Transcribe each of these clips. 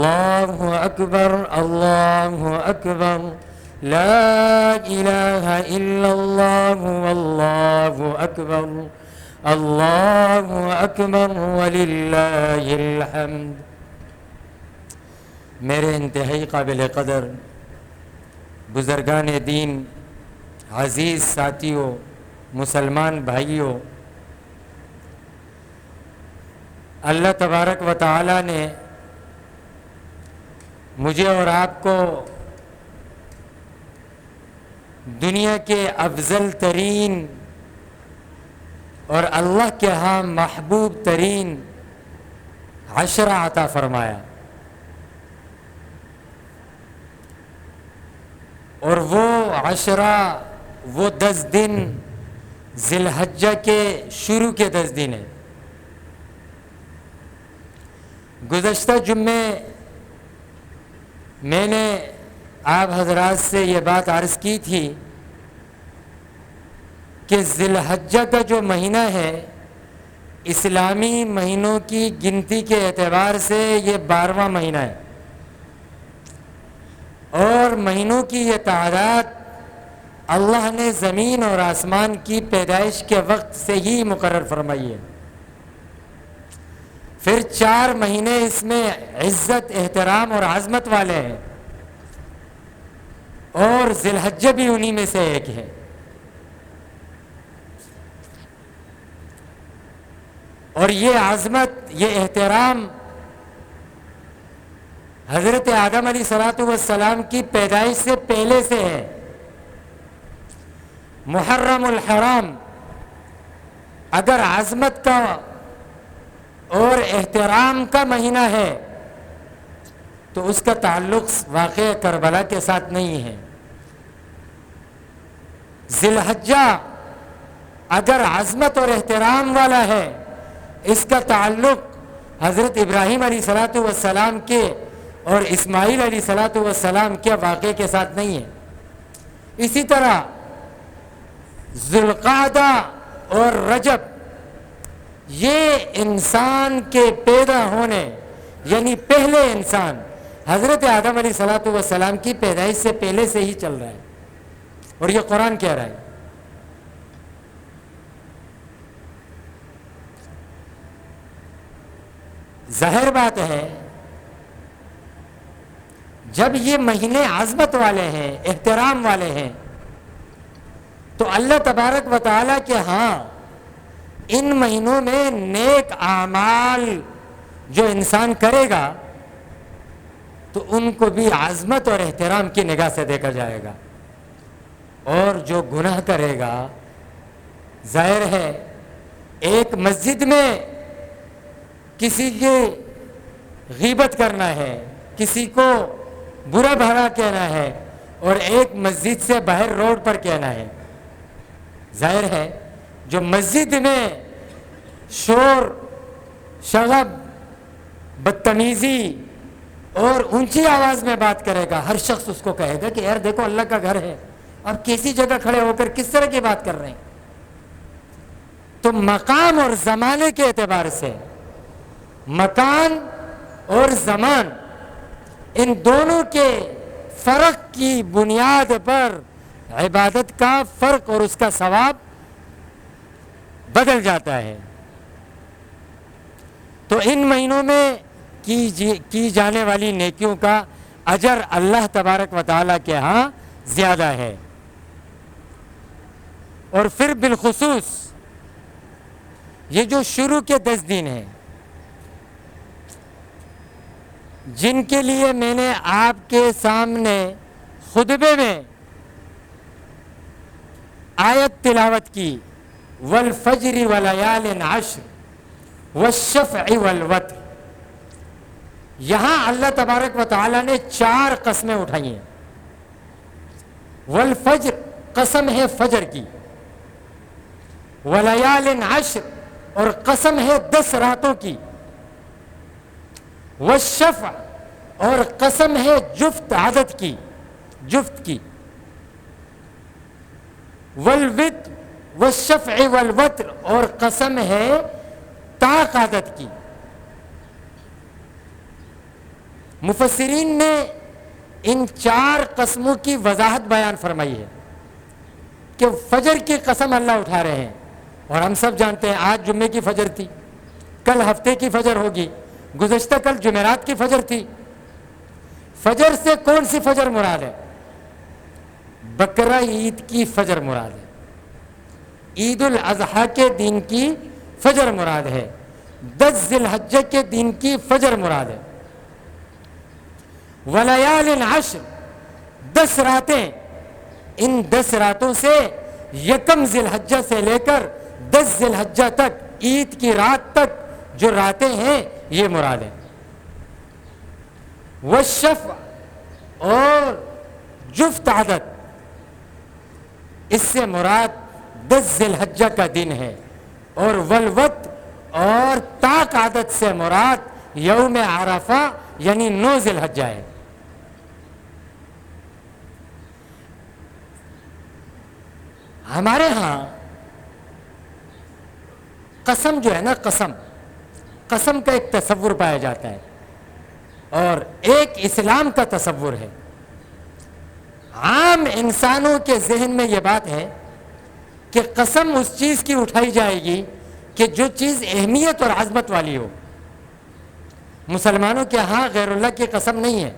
الله أكبر الله أكبر لا إله إلا الله والله أكبر الله أكبر وللہ الحمد۔ میرے انتہائی قابل قدر بزرگان دین، عزیز ساتھیوں، مسلمان بھائیوں، اللہ تبارک و تعالی نے مجھے اور آپ کو دنیا کے افضل ترین اور اللہ کے ہاں محبوب ترین عشرہ عطا فرمایا، اور وہ عشرہ، وہ 10 دن ذی الحجہ کے شروع کے 10 دن ہیں۔ گزشتہ جمعے میں نے آپ حضرات سے یہ بات عرض کی تھی کہ ذی الحجہ کا جو مہینہ ہے، اسلامی مہینوں کی گنتی کے اعتبار سے یہ 12واں مہینہ ہے، اور مہینوں کی یہ تعداد اللہ نے زمین اور آسمان کی پیدائش کے وقت سے ہی مقرر فرمائی ہے۔ پھر 4 مہینے اس میں عزت، احترام اور عظمت والے ہیں، اور ذی الحجہ بھی انہی میں سے ایک ہے۔ اور یہ عظمت، یہ احترام حضرت آدم علیہ السلام کی پیدائش سے پہلے سے ہے۔ محرم الحرام اگر عظمت کا اور احترام کا مہینہ ہے تو اس کا تعلق واقعہ کربلا کے ساتھ نہیں ہے۔ ذی الحجہ اگر عظمت اور احترام والا ہے، اس کا تعلق حضرت ابراہیم علیہ السلام کے اور اسماعیل علیہ السلام کے واقعے کے ساتھ نہیں ہے۔ اسی طرح ذی القعدہ اور رجب یہ انسان کے پیدا ہونے، یعنی پہلے انسان حضرت آدم علیہ السلام کی پیدائش سے پہلے سے ہی چل رہا ہے، اور یہ قرآن کہہ رہا ہے۔ ظاہر بات ہے جب یہ مہینے عظمت والے ہیں، احترام والے ہیں، تو اللہ تبارک و تعالیٰ کے ہاں ان مہینوں میں نیک اعمال جو انسان کرے گا تو ان کو بھی عظمت اور احترام کی نگاہ سے دیکھا جائے گا، اور جو گناہ کرے گا، ظاہر ہے ایک مسجد میں کسی کی غیبت کرنا ہے، کسی کو برا بھلا کہنا ہے، اور ایک مسجد سے باہر روڈ پر کہنا ہے۔ ظاہر ہے جو مسجد میں شور، شغب، بدتمیزی اور اونچی آواز میں بات کرے گا، ہر شخص اس کو کہے گا کہ یار دیکھو اللہ کا گھر ہے، اب کیسی جگہ کھڑے ہو کر کس طرح کی بات کر رہے ہیں۔ تو مقام اور زمانے کے اعتبار سے، مکان اور زمان، ان دونوں کے فرق کی بنیاد پر عبادت کا فرق اور اس کا ثواب بدل جاتا ہے۔ تو ان مہینوں میں کی جانے والی نیکیوں کا اجر اللہ تبارک و تعالیٰ کے ہاں زیادہ ہے۔ اور پھر بالخصوص یہ جو شروع کے 10 دن ہیں، جن کے لیے میں نے آپ کے سامنے خطبے میں آیت تلاوت کی، والفجر ولیال عشر والشفع والوتر، یہاں اللہ تبارک و تعالیٰ نے 4 قسمیں اٹھائی ہیں۔ والفجر قسم ہے فجر کی، ولیال عشر اور قسم ہے 10 راتوں کی، والشفع اور قسم ہے جفت عدد کی، جفت کی، والوتر والشفع والوتر اور قسم ہے طاق عدد کی۔ مفسرین نے ان 4 قسموں کی وضاحت بیان فرمائی ہے کہ فجر کی قسم اللہ اٹھا رہے ہیں، اور ہم سب جانتے ہیں آج جمعے کی فجر تھی، کل ہفتے کی فجر ہوگی، گزشتہ کل جمعرات کی فجر تھی۔ فجر سے کون سی فجر مراد ہے؟ بقرہ عید کی فجر مراد ہے، عید الاضحیٰ کے دن کی فجر مراد ہے، 10 ذی الحجہ کے دن کی فجر مراد ہے۔ وَلَيَالٍ عَشْرٍ، 10 راتیں، ان 10 راتوں سے 1 ذی الحجہ سے لے کر 10 ذی الحجہ تک، عید کی رات تک جو راتیں ہیں یہ مراد ہے۔ والشفع، اور جفت عدد، اس سے مراد 10 ذی الحجہ کا دن ہے، اور والوتر، اور طاق عدد سے مراد یوم عرفہ یعنی 9 ذی الحجہ ہے۔ ہمارے ہاں قسم جو ہے نا، قسم کا ایک تصور پایا جاتا ہے، اور ایک اسلام کا تصور ہے۔ عام انسانوں کے ذہن میں یہ بات ہے کہ قسم اس چیز کی اٹھائی جائے گی کہ جو چیز اہمیت اور عظمت والی ہو۔ مسلمانوں کے ہاں غیر اللہ کی قسم نہیں ہے۔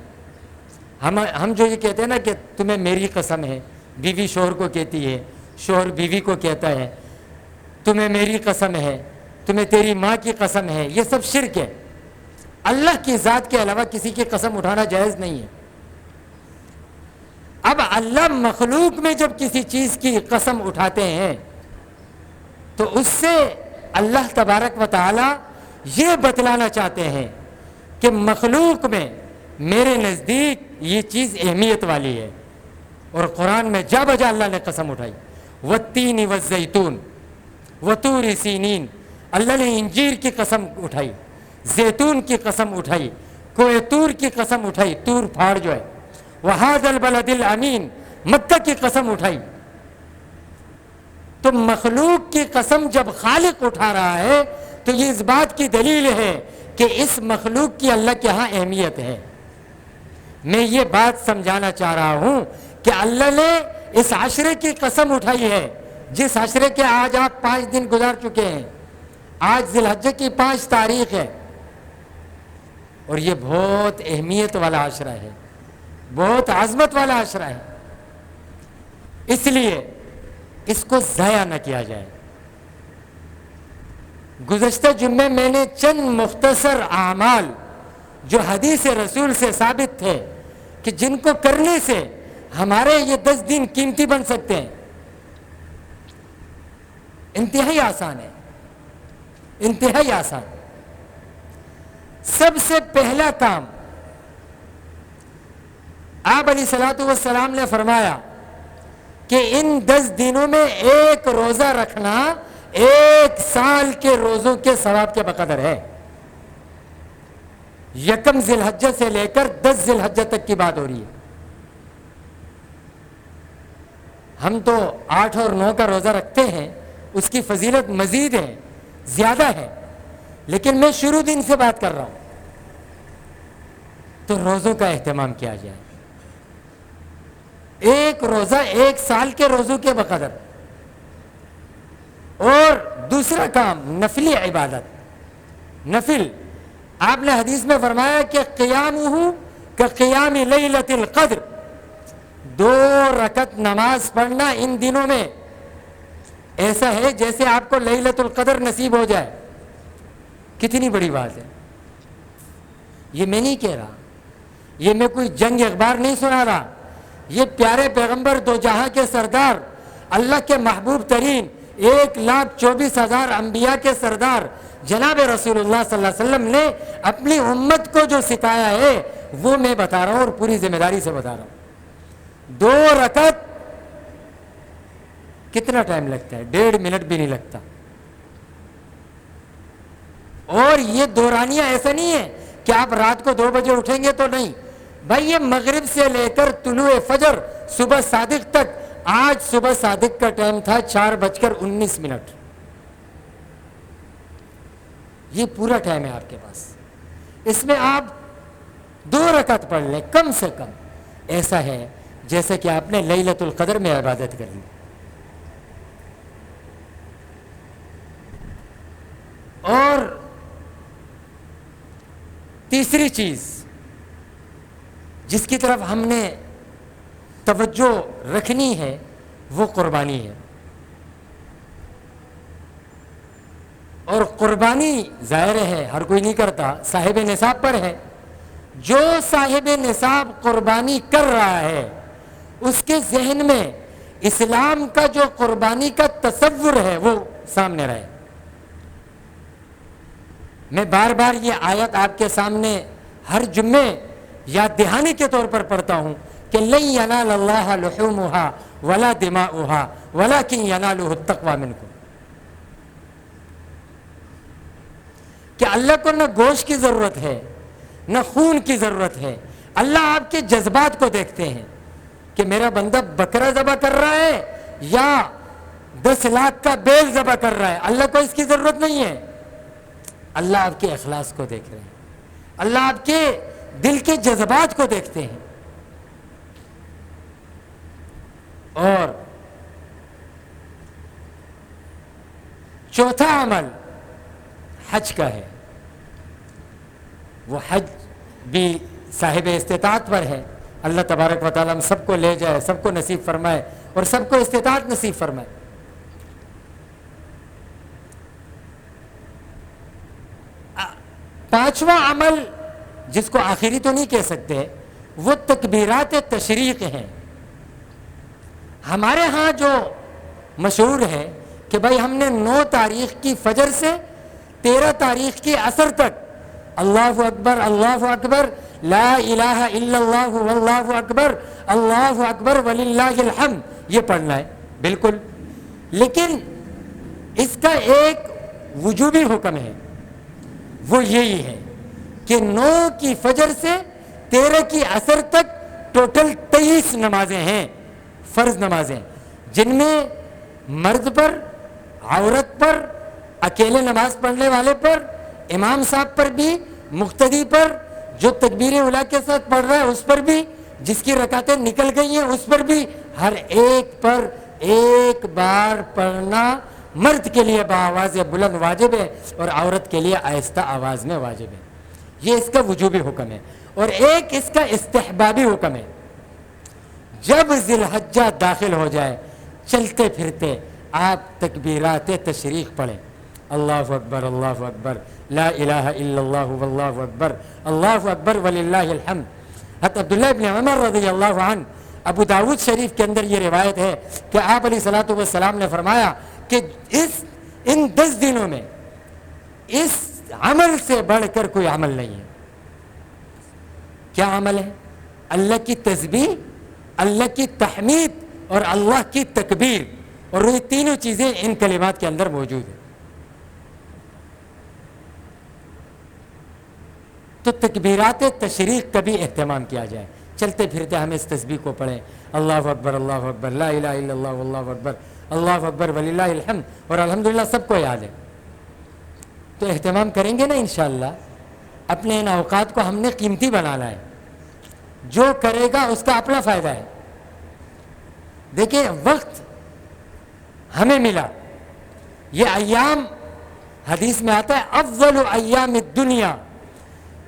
ہم جو یہ کہتے ہیں نا کہ تمہیں میری قسم ہے، بیوی شوہر کو کہتی ہے، شوہر بیوی کو کہتا ہے تمہیں میری قسم ہے، تمہیں تیری ماں کی قسم ہے، یہ سب شرک ہے۔ اللہ کی ذات کے علاوہ کسی کی قسم اٹھانا جائز نہیں ہے۔ اب اللہ مخلوق میں جب کسی چیز کی قسم اٹھاتے ہیں تو اس سے اللہ تبارک و تعالی یہ بتلانا چاہتے ہیں کہ مخلوق میں میرے نزدیک یہ چیز اہمیت والی ہے۔ اور قرآن میں جا بجا اللہ نے قسم اٹھائی، والتین والزیتون وطور سینین، اللہ نے انجیر کی قسم اٹھائی، زیتون کی قسم اٹھائی، کوہ طور کی قسم اٹھائی، طور پہاڑ جو ہے، وہذا البلد الامین، مکہ کی قسم اٹھائی۔ تو مخلوق کی قسم جب خالق اٹھا رہا ہے تو یہ اس بات کی دلیل ہے کہ اس مخلوق کی اللہ کے ہاں اہمیت ہے۔ میں یہ بات سمجھانا چاہ رہا ہوں کہ اللہ نے اس عشرے کی قسم اٹھائی ہے، جس عشرے کے آج آپ 5 دن گزار چکے ہیں، آج ذی الحجہ کی 5 تاریخ ہے، اور یہ بہت اہمیت والا عشرہ ہے، بہت عظمت والا عشرہ ہے، اس لیے اس کو ضائع نہ کیا جائے۔ گزشتہ جمعے میں نے چند مختصر اعمال جو حدیث رسول سے ثابت تھے کہ جن کو کرنے سے ہمارے یہ 10 دن قیمتی بن سکتے ہیں، انتہائی آسان ہے، انتہائی آسان۔ سب سے پہلا کام آپ علیہ الصلوۃ والسلام نے فرمایا کہ ان 10 دنوں میں ایک روزہ رکھنا 1 سال کے روزوں کے ثواب کے بقدر ہے۔ 1 ذی الحجہ سے لے کر 10 ذی الحجہ تک کی بات ہو رہی ہے۔ ہم تو 8 اور 9 کا روزہ رکھتے ہیں، اس کی فضیلت مزید ہے، زیادہ ہے، لیکن میں شروع دن سے بات کر رہا ہوں۔ تو روزوں کا اہتمام کیا جائے، ایک روزہ 1 سال کے روزوں کے بقدر۔ اور دوسرا کام نفلی عبادت، نفل، آپ نے حدیث میں فرمایا کہ قیامہ کقیام لیلۃ القدر، 2 رکعت نماز پڑھنا ان دنوں میں ایسا ہے جیسے آپ کو لیلۃ القدر نصیب ہو جائے۔ کتنی بڑی بات ہے، یہ میں نہیں کہہ رہا، یہ میں کوئی جنگ اخبار نہیں سنا رہا، یہ پیارے پیغمبر دو جہاں کے سردار، اللہ کے محبوب ترین 1,24,000 انبیاء کے سردار جناب رسول اللہ صلی اللہ علیہ وسلم نے اپنی امت کو جو سکھایا ہے وہ میں بتا رہا ہوں، اور پوری ذمہ داری سے بتا رہا ہوں۔ 2 رکعت کتنا ٹائم لگتا ہے؟ 1.5 منٹ بھی نہیں لگتا۔ اور یہ دورانیہ ایسا نہیں ہے کہ آپ رات کو 2 بجے اٹھیں گے تو نہیں بھائی، یہ مغرب سے لے کر طلوع فجر صبح صادق تک، آج صبح صادق کا ٹائم تھا 4:19۔ یہ پورا ٹائم ہے آپ کے پاس، اس میں آپ 2 رکعت پڑھ لیں کم سے کم، ایسا ہے جیسے کہ آپ نے لیلۃ القدر میں عبادت کر لی۔ اور تیسری چیز جس کی طرف ہم نے توجہ رکھنی ہے وہ قربانی ہے۔ اور قربانی ظاہر ہے ہر کوئی نہیں کرتا، صاحب نصاب پر ہے۔ جو صاحب نصاب قربانی کر رہا ہے اس کے ذہن میں اسلام کا جو قربانی کا تصور ہے وہ سامنے رہے۔ میں بار بار یہ آیت آپ کے سامنے ہر جمعے یاد دہانی کے طور پر پڑھتا ہوں کہ لن ینال اللہ لحومها ولا دماؤها ولکن ینالہ التقوی منکم، کہ اللہ کو نہ گوشت کی ضرورت ہے نہ خون کی ضرورت ہے، اللہ آپ کے جذبات کو دیکھتے ہیں کہ میرا بندہ بکرا ذبح کر رہا ہے یا 10 لاکھ کا بیل ذبح کر رہا ہے، اللہ کو اس کی ضرورت نہیں ہے۔ اللہ آپ کے اخلاص کو دیکھ رہے ہیں، اللہ آپ کے دل کے جذبات کو دیکھتے ہیں۔ اور چوتھا عمل حج کا ہے، وہ حج بھی صاحب استطاعت پر ہے۔ اللہ تبارک و تعالیٰ ہم سب کو لے جائے، سب کو نصیب فرمائے اور سب کو استطاعت نصیب فرمائے۔ پانچواں عمل جس کو آخری تو نہیں کہہ سکتے وہ تکبیرات تشریق ہیں۔ ہمارے ہاں جو مشہور ہے کہ بھائی ہم نے 9 تاریخ کی فجر سے 13 تاریخ کی عصر تک اللہ اکبر لا الہ الا اللہ واللہ اکبر اللہ اکبر وللہ الحمد یہ پڑھنا ہے، بالکل، لیکن اس کا ایک وجوبی حکم ہے، وہ یہی ہے کہ 9 کی فجر سے 13 کی عصر تک ٹوٹل 23 نمازیں ہیں، فرض نمازیں، جن میں مرد پر، عورت پر، اکیلے نماز پڑھنے والے پر، امام صاحب پر بھی، مقتدی پر، جو تکبیر اولیٰ کے ساتھ پڑھ رہا ہے اس پر بھی، جس کی رکعتیں نکل گئی ہیں اس پر بھی، ہر ایک پر ایک بار پڑھنا مرد کے لیے بآواز بلند واجب ہے اور عورت کے لیے آہستہ آواز میں واجب ہے۔ یہ اس کا وجوبی حکم ہے۔ اور ایک اس کا استحبابی حکم ہے، جب ذی الحجہ داخل ہو جائے چلتے پھرتے آپ تکبیرات تشریق پڑھیں، اللہ اکبر لا الہ الا اللہ واللہ اکبر اللہ اکبر وللہ الحمد۔ حضرت عبداللہ ابن عمر رضی اللہ عنہ، ابو داود شریف کے اندر یہ روایت ہے کہ آپ علیہ الصلوۃ والسلام نے فرمایا کہ ان 10 دنوں میں اس عمل سے بڑھ کر کوئی عمل نہیں ہے۔ کیا عمل ہے؟ اللہ کی تسبیح، اللہ کی تحمید اور اللہ کی تکبیر، اور یہ تینوں چیزیں ان کلمات کے اندر موجود ہیں۔ تو تکبیرات تشریق کا بھی اہتمام کیا جائے، چلتے پھرتے ہم اس تسبیح کو پڑھیں، اللہ اکبر لا الہ الا اللہ واللہ اکبر اللہ اکبر وللہ الحمد، اور الحمدللہ سب کو یاد ہے۔ تو اہتمام کریں گے نا انشاءاللہ، اپنے ان اوقات کو ہم نے قیمتی بنانا ہے، جو کرے گا اس کا اپنا فائدہ ہے۔ دیکھیں وقت ہمیں ملا، یہ ایام حدیث میں آتا ہے افضل ایام الدنیا،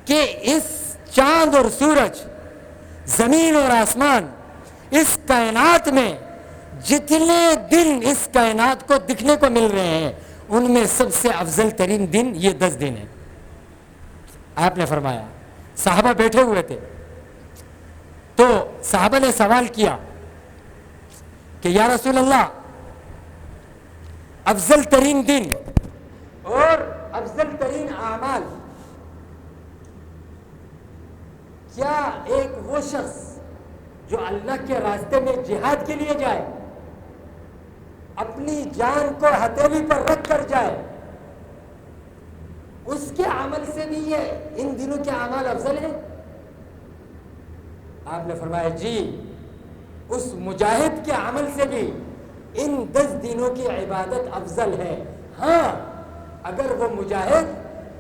کہ اس چاند اور سورج، زمین اور آسمان، اس کائنات میں جتنے دن اس کائنات کو دکھنے کو مل رہے ہیں ان میں سب سے افضل ترین دن یہ 10 دن ہیں۔ آپ نے فرمایا، صحابہ بیٹھے ہوئے تھے تو صحابہ نے سوال کیا کہ یا رسول اللہ، افضل ترین دن اور افضل ترین اعمال، کیا ایک وہ شخص جو اللہ کے راستے میں جہاد کے لیے جائے، اپنی جان کو ہتھیلی پر رکھ کر جائے، اس کے عمل سے بھی یہ ان دنوں کے اعمال افضل ہیں؟ آپ نے فرمایا جی، اس مجاہد کے عمل سے بھی ان 10 دنوں کی عبادت افضل ہے۔ ہاں، اگر وہ مجاہد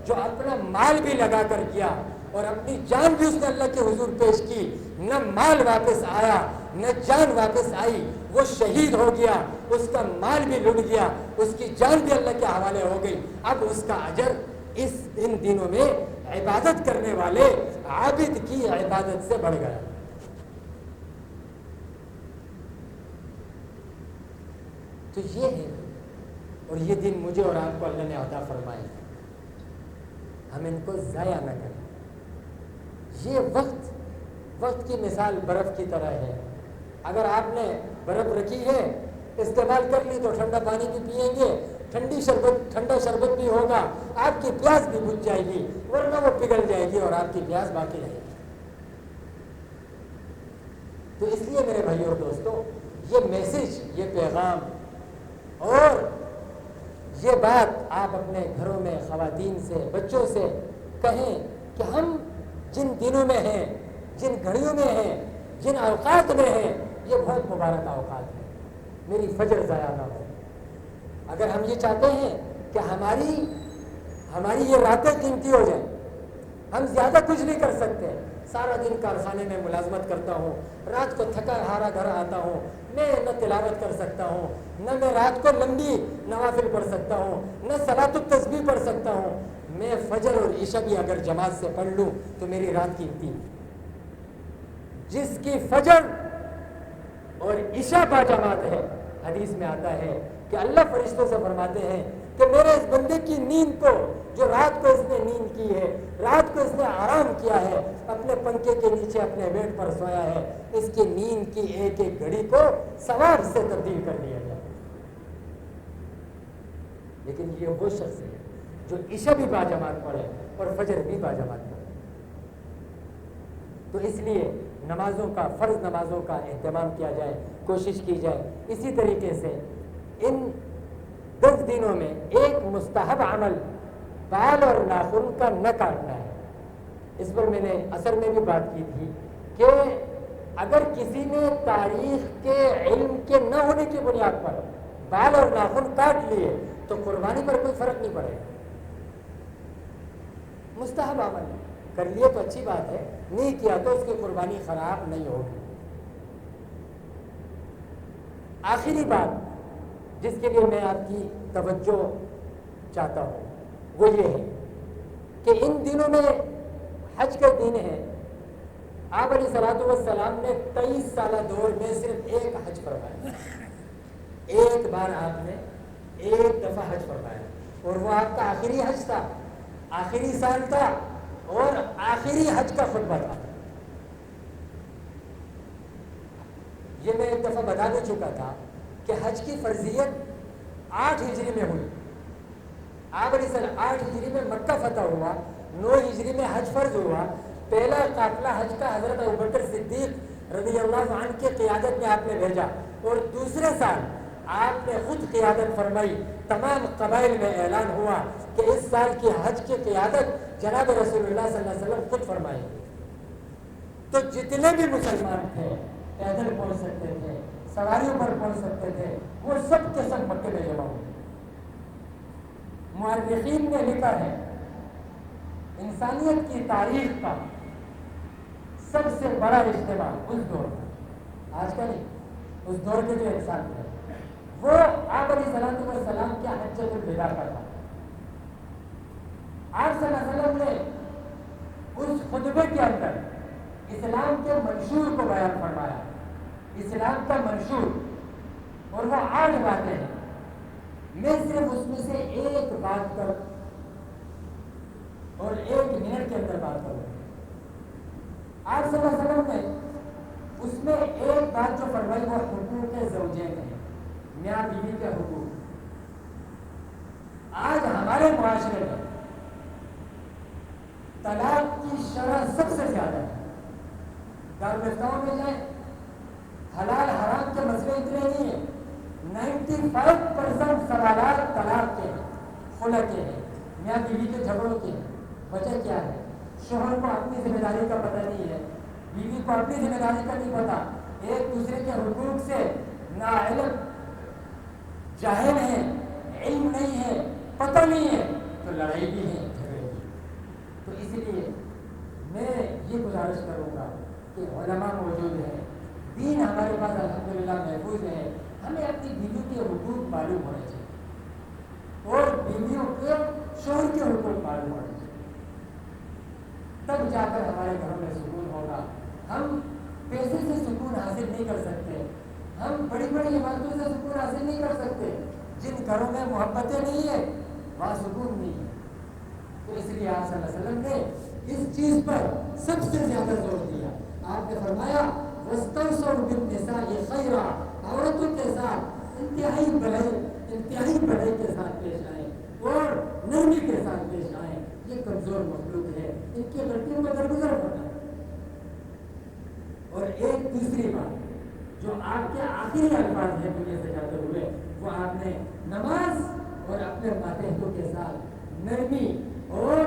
جو اپنا مال بھی لگا کر کیا، اور اپنی جان بھی اس نے اللہ کے حضور پیش کی، نہ مال واپس آیا نہ جان واپس آئی، وہ شہید ہو گیا، اس کا مال بھی لٹ گیا، اس کی جان بھی اللہ کے حوالے ہو گئی۔ اب اس کا اجر ان دنوں میں عبادت کرنے والے عابد کی عبادت سے بڑھ گیا۔ تو یہ ہے، اور یہ دن مجھے اور آپ کو اللہ نے عطا فرمائے، ہم ان کو ضائع نہ کریں۔ یہ وقت کی مثال برف کی طرح ہے۔ اگر آپ نے برف رکھی ہے، استعمال کر لی، تو ٹھنڈا پانی بھی پئیں گے، ٹھنڈا شربت بھی ہوگا، آپ کی پیاس بھی بجھ جائے گی، ورنہ وہ پگھل جائے گی اور آپ کی پیاس باقی رہے گی۔ تو اس لیے میرے بھائیوں اور دوستوں، یہ میسج، یہ پیغام اور یہ بات آپ اپنے گھروں میں خواتین سے، بچوں سے کہیں کہ ہم جن دنوں میں ہیں، جن گھڑیوں میں ہیں، جن اوقات میں ہیں، یہ بہت مبارک اوقات ہیں، میری فجر ضائع نہ ہو۔ اگر ہم یہ چاہتے ہیں کہ ہماری یہ راتیں قیمتی ہو جائیں، ہم زیادہ کچھ نہیں کر سکتے، سارا دن کارخانے میں ملازمت کرتا ہوں، رات کو تھکا ہارا گھر آتا ہوں، میں نہ تلاوت کر سکتا ہوں، نہ میں رات کو لمبی نوافل پڑھ سکتا ہوں، نہ صلاۃ التسبیح پڑھ سکتا ہوں، میں فجر اور عشاء بھی اگر جماعت سے پڑھ لوں تو میری رات قیمتی ہے۔ جس کی فجر اور عشاء با جماعت ہے، حدیث میں آتا ہے کہ اللہ فرشتوں سے فرماتے ہیں کہ میرے اس بندے کی نیند کو، جو رات کو اس نے نیند کی ہے، رات کو اس نے آرام کیا ہے، اپنے پنکھے کے نیچے اپنے بیڈ پر سویا ہے، اس کی نیند کی ایک ایک گھڑی کو ثواب سے تبدیل کر دیا جائے۔ لیکن یہ وہ شخص ہے جو عشاء بھی باجماعت پڑھے اور فجر بھی باجماعت پڑھے۔ تو اس لیے نمازوں کا، فرض نمازوں کا اہتمام کیا جائے، کوشش کی جائے۔ اسی طریقے سے ان 10 دنوں میں ایک مستحب عمل بال اور ناخن کا نہ کاٹنا ہے۔ اس پر میں نے اثر میں بھی بات کی تھی کہ اگر کسی نے تاریخ کے علم کے نہ ہونے کی بنیاد پر بال اور ناخن کاٹ لیے تو قربانی پر کوئی فرق نہیں پڑے گا۔ مستحب عمل کر لیے تو اچھی بات ہے، نہیں کیا تو اس کی قربانی خراب نہیں ہوگی۔ آخری بات جس کے لیے میں آپ کی توجہ چاہتا ہوں وہ یہ ہے کہ ان دنوں میں حج کا دن ہے۔ آپ علیہ الصلوۃ والسلام نے 23 سالہ دور میں صرف ایک حج فرمایا، ایک بار آپ نے ایک دفعہ حج فرمایا، اور وہ آپ کا آخری حج تھا، آخری سال تھا، اور آخری حج کا خطبہ تھا۔ یہ میں ایک دفعہ بتا دے چکا تھا کہ حج کی فرضیت 8 ہجری میں ہوئی۔ آپ علیہ السلام 8 ہجری میں مکہ فتح ہوا، 9 ہجری میں حج فرض ہوا۔ پہلا قافلہ حج کا حضرت ابوبکر صدیق رضی اللہ عنہ کی قیادت میں آپ نے بھیجا، اور دوسرے سال آپ نے خود قیادت فرمائی۔ تمام قبائل میں اعلان ہوا کہ اس سال کی حج کی قیادت جناب رسول اللہ صلی اللہ علیہ وسلم خود فرمائیں گے۔ تو جتنے بھی مسلمان تھے، پیدل پہنچ سکتے تھے، سواریوں پر پہنچ سکتے تھے، وہ سب کے سب مکے میں جمع ہوئے۔ مورخین نے لکھا ہے انسانیت کی تاریخ کا سب سے بڑا اجتماع اس دور کا، آج کا نہیں، اس دور کے جو انسان تھے وہ آپ علیہ السلام کے حجۃ الوداع کا تھا۔ آپ صلی اللہ علیہ وسلم نے اس خطبے کے اندر اسلام کے منشور کو بیان فرمایا، اسلام کا منشور، اور وہ 8 باتیں ہیں۔ میں صرف اس میں سے ایک بات پر اور 1 منٹ کے اندر بات کروں۔ آپ صلی اللہ علیہ وسلم نے اس میں ایک بات جو فرمائی وہ حقوق زوجین ہیں، میاں بیوی کے حقوق۔ آج ہمارے معاشرے میں طلاق کی شرح سب سے زیادہ ہے۔ دارالفتاؤں میں جائیں، حلال حرام کے مسئلے اتنے نہیں ہیں، 95% سوالات طلاق کے ہیں، خلع کے ہیں، میاں بیوی کے جھگڑوں کے ہیں۔ وجہ کیا ہے؟ شوہر کو اپنی ذمہ داری کا پتہ نہیں ہے، بیوی کو اپنی ذمہ داری کا نہیں پتہ، ایک دوسرے کے حقوق سے ناعلم، جاہل ہیں، علم نہیں ہے، پتہ نہیں ہے، تو لڑائی بھی ہے، جھگڑے بھی۔ تو اس لیے میں یہ گزارش کروں گا کہ علماء موجود ہیں، دین ہمارے پاس الحمدللہ محفوظ ہے، ہمیں اپنی بیوی کے حقوق معلوم ہونے چاہیے اور بیویوں کے شوہر کے حقوق معلوم ہونے چاہیے، تب جا کر ہمارے گھروں میں سکون ہوگا۔ ہم پیسے سے سکون حاصل نہیں کر سکتے، ہم بڑی بڑی عمارتوں سے سکون حاصل نہیں کر سکتے، جن گھروں میں محبتیں نہیں ہیں وہاں سکون نہیں ہے۔ تو اس لیے آپ صلی اللہ علیہ وسلم نے اس چیز پر سب سے زیادہ زور دیا۔ آپ نے فرمایا وَاسْتَوْصَوْا بِالنِّسَاءِ خَيْرًا، عورتوں کے ساتھ انتہائی بڑائی کے ساتھ پیش آئیں اور نرمی کے ساتھ پیش آئیں۔ یہ کمزور مخلوق ہے، ان کی غلطیوں میں درگزر ہونا ہے۔ اور ایک دوسری بات جو آپ کے آخری الفاظ ہیں دنیا سے جاتے ہوئے، وہ آپ نے نماز اور اپنے ماتحتوں کے ساتھ نرمی اور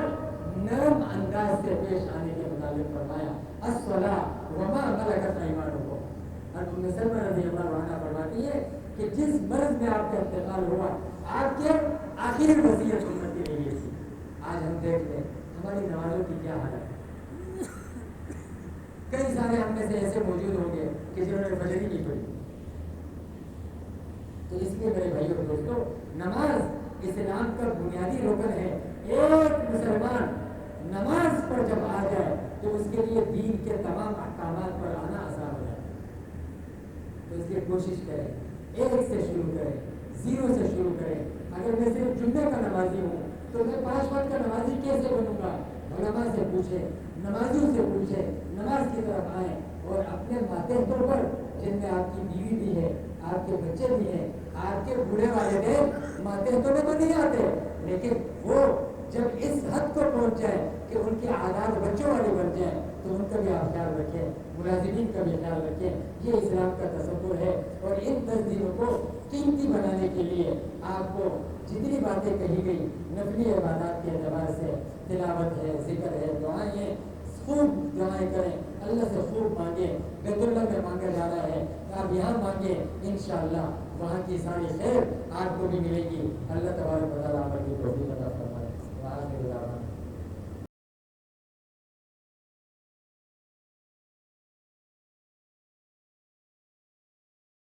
نرم انداز سے پیش آنے کے مطابق فرمایا الصلاۃ وما ملکت ایمانکم۔ اور ام سلمہ رضی اللہ عنہا فرماتی ہے کہ جس مرض میں آپ کا انتقال ہوا، آپ کے آخری وصیت سنت کی رہی تھی۔ آج ہم دیکھ لیں ہماری نمازوں کی کیا حالت ہے۔ کئی سارے ہم میں سے ایسے موجود ہوں گے کہ جنہوں نے فجر ہی نہیں پڑھی۔ تو اس لیے میرے بھائی اور دوستو، نماز اسلام کا بنیادی رکن ہے۔ ایک مسلمان نماز پر جب آ جائے تو اس کے لیے دین کے تمام احکامات پر آنا آسان ہو جائے۔ تو اس لیے کوشش کریں، ایک سے شروع کریں، 0 سے شروع کریں۔ اگر میں صرف جمعے کا نمازی ہوں تو میں 5 وقت کا نمازی کیسے بنوں گا؟ علماء سے پوچھیں، نمازیوں سے پوچھیں، نماز کی طرف آئیں اور اپنے ماتحتوں پر، جن میں آپ کی بیوی بھی ہے، آپ کے بچے بھی ہیں، آپ کے بوڑھے والدین ماتحتوں میں تو نہیں آتے، لیکن وہ جب اس حد کو پہنچ جائے کہ ان کی عادات بچوں والی بن جائیں تو ان کا بھی آپ خیال رکھیں، ملازمین کا بھی خیال رکھیں۔ یہ اسلام کا تصور ہے۔ اور ان 10 دنوں کو قیمتی بنانے کے لیے آپ کو جتنی باتیں کہی گئی نفلی عبادات کے اعتبار سے، تلاوت ہے، ذکر ہے، دعائیں ہیں، خوب دعائیں کریں، اللہ سے خوب مانگیں۔ بیت اللہ میں مانگا جا رہا ہے، آپ یہاں مانگیں، انشاءاللہ وہاں کی ساری خیر آپ کو بھی ملے گی۔ اللہ تبارک و تعالیٰ آپ کی توفیق عطا فرمائے۔